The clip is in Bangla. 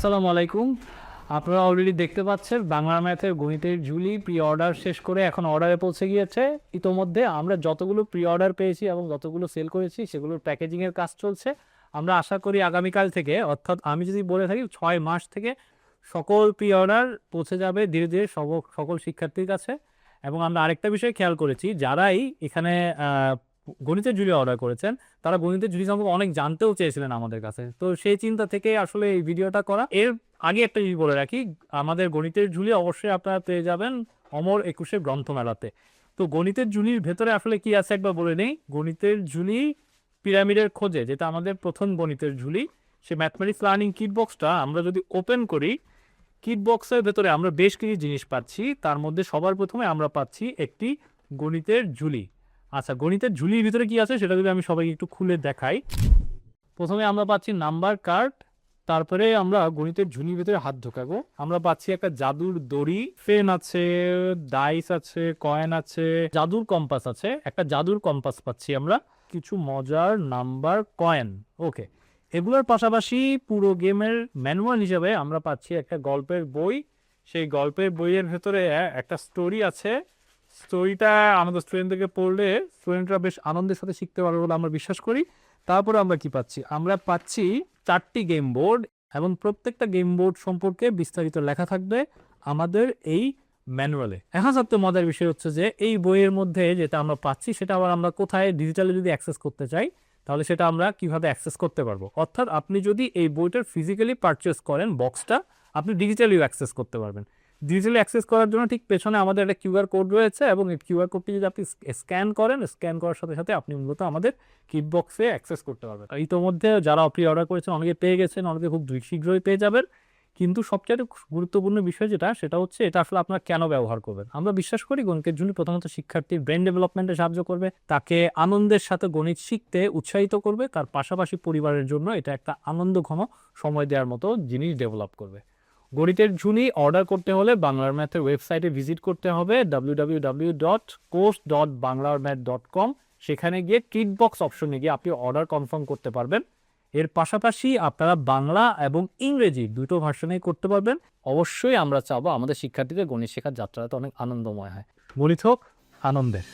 আসসালামু আলাইকুম। আপনারা অলরেডি দেখতে পাচ্ছেন বাংলা ম্যাথের গণিতের ঝুলি প্রি অর্ডার শেষ করে এখন অর্ডারে পৌঁছে গিয়েছে। ইতোমধ্যে আমরা যতগুলো প্রি অর্ডার পেয়েছি এবং যতগুলো সেল করেছি সেগুলোর প্যাকেজিংয়ের কাজ চলছে। আমরা আশা করি আগামীকাল থেকে, অর্থাৎ আমি যদি বলে থাকি 6 মাস থেকে সকল প্রি অর্ডার পৌঁছে যাবে ধীরে ধীরে সকল শিক্ষার্থীর কাছে। এবং আমরা আরেকটা বিষয় খেয়াল করেছি, যারাই এখানে গণিতের ঝুলি অর্ডার করেছেন তারা গণিতের ঝুলি সম্পর্কে অনেক জানতেও চেয়েছিলেন আমাদের কাছে। তো সেই চিন্তা থেকে আসলে এই ভিডিওটা করা। এর আগে একটা জিনিস বলে রাখি, আমাদের গণিতের ঝুলি অবশ্যই আপনারা পেয়ে যাবেন অমর 21 গ্রন্থমেলাতে। তো গণিতের ঝুলির ভেতরে আসলে কি আছে একবার বলে নেই। গণিতের ঝুলি পিরামিডের খোঁজে, যেটা আমাদের প্রথম গণিতের ঝুলি, সে ম্যাথমেটিক্স লার্নিং কিট বক্সটা আমরা যদি ওপেন করি, কিট বক্সের ভেতরে আমরা বেশ কিছু জিনিস পাচ্ছি। তার মধ্যে সবার প্রথমে আমরা পাচ্ছি একটি গণিতের ঝুলি। আচ্ছা, গণিতের ঝুলির ভিতরে কি আছে সেটা যদি আমি সবাইকে একটু খুলে দেখাই। প্রথমে আমরা পাচ্ছি নাম্বার কার্ড, তারপরে আমরা গণিতের ঝুলির ভিতরে হাত ঢোকাবো, আমরা পাচ্ছি একটা জাদুর দড়ি, ফেন আছে, ডাইস আছে, কয়েন আছে, জাদুর কম্পাস আছে, একটা জাদুর কম্পাস পাচ্ছি আমরা, কিছু মজার নাম্বার কয়েন। ওকে, এগুলোর পাশাপাশি পুরো গেমের ম্যানুয়াল হিসেবে আমরা পাচ্ছি একটা গল্পের বই। সেই গল্পের বইয়ের ভেতরে একটা স্টোরি আছে। স্টোরিটা আমাদের স্টুডেন্টদেরকে পড়লে স্টুডেন্টরা বেশ আনন্দের সাথে শিখতে পারবে বলে আমরা বিশ্বাস করি। তারপরে আমরা কি পাচ্ছি? আমরা পাচ্ছি 4টি গেম বোর্ড, এবং প্রত্যেকটা গেম বোর্ড সম্পর্কে বিস্তারিত লেখা থাকবে আমাদের এই ম্যানুয়ালে। এখন সবচেয়ে মজার বিষয় হচ্ছে যে এই বইয়ের মধ্যে যেটা আমরা পাচ্ছি সেটা আবার আমরা কোথায় ডিজিটালি যদি অ্যাক্সেস করতে চাই তাহলে সেটা আমরা কিভাবে অ্যাক্সেস করতে পারবো। অর্থাৎ আপনি যদি এই বইটার ফিজিক্যালি পারচেস করেন বক্সটা, আপনি ডিজিটালিও অ্যাক্সেস করতে পারবেন। ডিজিটালি অ্যাক্সেস করার জন্য ঠিক পেছনে আমাদের একটা কিউআর কোড রয়েছে, এবং এই কিউআর কোডটি যদি আপনি স্ক্যান করেন, স্ক্যান করার সাথে সাথে আপনি মূলত আমাদের কিট বক্সে অ্যাক্সেস করতে পারবেন। ইতোমধ্যে যারা প্রি অর্ডার করেছেন অনেকে পেয়ে গেছেন, অনেকে খুব শীঘ্রই পেয়ে যাবেন। কিন্তু সবচেয়ে গুরুত্বপূর্ণ বিষয় সেটা হচ্ছে এটা আসলে আপনারা কেন ব্যবহার করবেন। আমরা বিশ্বাস করি গণিতের জন্য প্রথমত শিক্ষার্থীর ব্রেন ডেভেলপমেন্টে সাহায্য করবে, তাকে আনন্দের সাথে গণিত শিখতে উৎসাহিত করবে, তার পাশাপাশি পরিবারের জন্য এটা একটা আনন্দঘন সময় দেওয়ার মতো জিনিস ডেভেলপ করবে। গণিতের ঝুলি অর্ডার করতে হলে বাংলার ম্যাথের ওয়েবসাইটে ভিজিট করতে হবে www.course.banglarmath.com। সেখানে গিয়ে কিট বক্স অপশনে গিয়ে আপনি অর্ডার কনফার্ম করতে পারবেন। এর পাশাপাশি আপনারা বাংলা এবং ইংরেজি দুটো ভার্সনেই করতে পারবেন। অবশ্যই আমরা চাবো আমাদের শিক্ষার্থীদের গণিত শেখার যাত্রাটা অনেক আনন্দময় হয়। গণিত হোক আনন্দের।